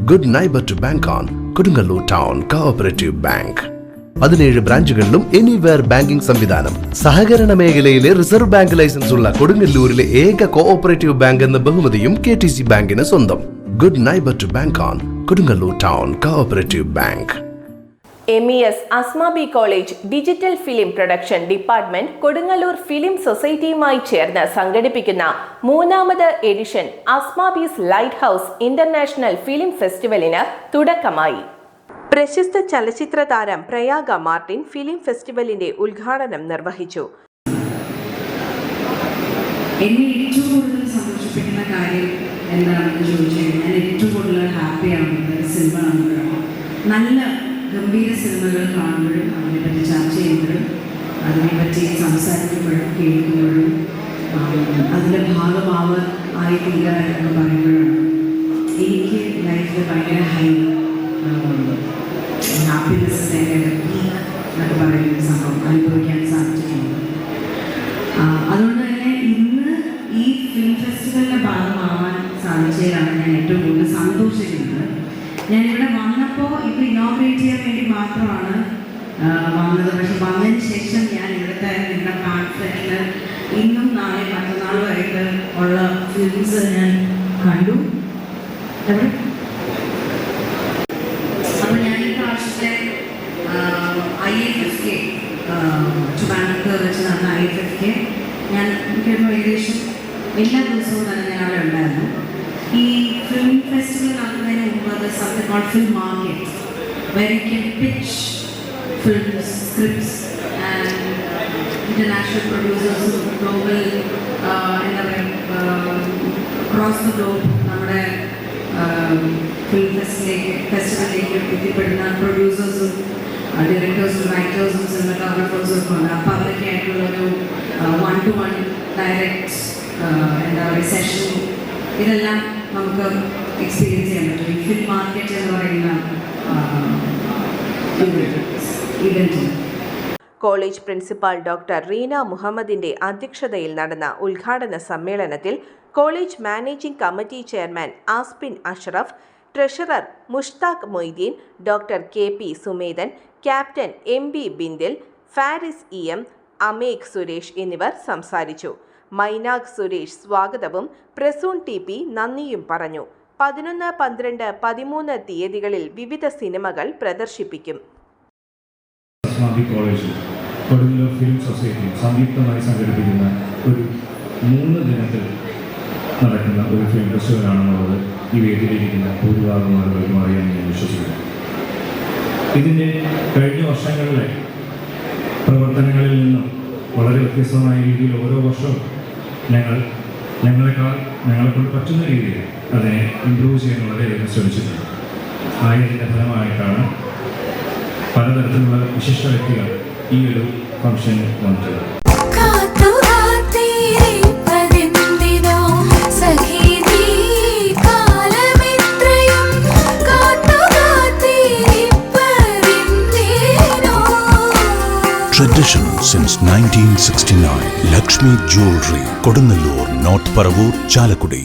Good neighbour to bank on Kodungallur town cooperative bank. 17 ബ്രാഞ്ചുകളിലും anywhere banking സംവിധാനം. സഹകരണ മേഖലയിലെ റിസർവ് ബാങ്ക് ലൈസൻസ് ഉള്ള കൊടുങ്ങല്ലൂരിലെ ഏക കോഓപ്പറേറ്റീവ് ബാങ്ക് എന്ന ബഹുമതിയും KTC ബാങ്കിന് സ്വന്തം. Good neighbour to bank on Kodungallur town cooperative bank. MES Asmabi college digital film production department Kodungallur film സൊസൈറ്റിയുമായി ചേർന്ന് സംഘടിപ്പിക്കുന്ന 3ാമത് edition Asmabi's light house international film ഫെസ്റ്റിവലിന് തുടക്കമായി. പ്രശസ്ത ചലച്ചിത്ര താരം പ്രയാഗ മാർട്ടിൻ ഫിലിം ഫെസ്റ്റിവലിന്റെ ഉദ്ഘാടനം നിർവഹിച്ചു. എന്നെ ഏറ്റവും കൂടുതൽ സന്തോഷിപ്പിക്കുന്ന കാര്യം എന്താണെന്ന് ചോദിച്ചാൽ ഞാൻ ഏറ്റവും കൂടുതൽ ഹാപ്പിയാവുന്നത് സിനിമ കാണുമ്പോഴാണ്. നല്ല ഗംഭീര സിനിമകൾ കാണുമ്പോഴും അതിനെപ്പറ്റി ചർച്ച ചെയ്യുമ്പോഴും അതിനെപ്പറ്റി സംസാരിക്കുമ്പോഴും കേൾക്കുമ്പോഴും അതിൻ്റെ ഭാഗമായി തീരുക എന്ന് പറയുമ്പോഴാണ് എനിക്ക് ലൈഫിൽ ഭയങ്കര ഹാപ്പിനെസ് എന്നൊക്കെ പറയുന്ന സംഭവം അനുഭവിക്കാൻ സാധിച്ചിട്ടുണ്ട്. അതുകൊണ്ട് തന്നെ ഇന്ന് ഈ ഫിലിം ഫെസ്റ്റിവലിൻ്റെ ഭാഗമാവാൻ സാധിച്ചതിലാണ് ഞാൻ ഏറ്റവും കൂടുതൽ സന്തോഷിക്കുന്നത്. ഞാനിവിടെ വന്നപ്പോൾ ഇപ്പോൾ ഇനോഗ്രേറ്റ് ചെയ്യാൻ വേണ്ടി മാത്രമാണ് വന്നത്. പക്ഷെ വന്നതിന് ശേഷം ഞാൻ നിങ്ങളുടെ കോൺഫറൻസിൽ ഇന്നും നാളെ മറ്റന്നാളുമായിട്ട് ഉള്ള ഫിലിംസ് ഞാൻ കണ്ടു. അപ്പോൾ ഞാൻ ഈ പ്രാവശ്യത്തെ IFFK ട്രിവാൻഡ്രത്ത് വെച്ച് നടന്ന IFFK ഞാൻ എനിക്കൊരു ഏകദേശം എല്ലാ ദിവസവും തന്നെ ഞാൻ അവിടെ ഉണ്ടായിരുന്നു. ഈ ഫിലിം ഫെസ്റ്റിവൽ നടക്കുന്നതിന് മുമ്പ് something called film market where you can pitch films, scripts and international പ്രൊഡ്യൂസേഴ്സും ഗ്ലോബൽ എന്താ പറയുക അക്രോസ് ദ ഗ്ലോബ് നമ്മുടെ ഫിലിം ഫെസ്റ്റിവലിലേക്ക് എത്തിപ്പെടുന്ന പ്രൊഡ്യൂസേഴ്സും ഡയറക്ടേഴ്സും റൈറ്റേഴ്സും സിനിമാറ്റോഗ്രാഫേഴ്സും ഒക്കെ ഉണ്ട്. അപ്പോൾ അവരൊക്കെ ആയിട്ടുള്ളൊരു 1-to-1 ഡയറക്റ്റ് എന്താ പറയുക സെഷൻ ഇതെല്ലാം നമുക്ക് എക്സ്പീരിയൻസ് ചെയ്യാൻ പറ്റും ഈ ഫിലിം മാർക്കറ്റ് എന്ന് പറയുന്ന event. College principal doctor Reena മുഹമ്മദിന്റെ അധ്യക്ഷതയിൽ നടന്ന ഉദ്ഘാടന സമ്മേളനത്തിൽ college managing committee chairman Aspin Ashraf, treasurer Mushtaq Moideen, doctor KP Sumethan, captain MB Bindil, Faris EM, Amegh Suresh എന്നിവർ സംസാരിച്ചു. മൈനാഗ് സുരേഷ് സ്വാഗതവും പ്രസൂൺ TP നന്ദിയും പറഞ്ഞു. 11, 12, 13 തീയതികളിൽ വിവിധ സിനിമകൾ പ്രദർശിപ്പിക്കും. കൊടുങ്ങല്ലൂർ ഫിലിം സൊസൈറ്റി സംയുക്തമായി സംഘടിപ്പിക്കുന്ന ഒരു 3 ദിനത്തിൽ നടക്കുന്ന ഒരു ഫിലിം ഫെസ്റ്റിവലാണെന്നുള്ളത് ഈ വേദിയിലിരിക്കുന്ന ഭൂരിഭാഗം ആളുകൾക്കും അറിയാമെന്ന് ഞാൻ വിശ്വസിക്കുന്നു. ഇതിൻ്റെ കഴിഞ്ഞ വർഷങ്ങളിലെ പ്രവർത്തനങ്ങളിൽ നിന്നും വളരെ വ്യത്യസ്തമായ രീതിയിൽ ഓരോ വർഷവും ഞങ്ങളെക്കൊണ്ട് പറ്റുന്ന രീതിയിൽ അതിനെ ഇമ്പ്രൂവ് ചെയ്യാൻ വളരെയധികം ശ്രമിച്ചിട്ടുണ്ട്. ആയതിൻ്റെ ഫലമായിട്ടാണ് പലതരത്തിലുള്ള വിശിഷ്ട വ്യക്തികൾ ഈ ഒരു ഫംഗ്ഷന് വന്നിട്ടുള്ളത്. Tradition since 1969. Lakshmi Jewelry, Kodunallur, North Paravur, Chalakudi.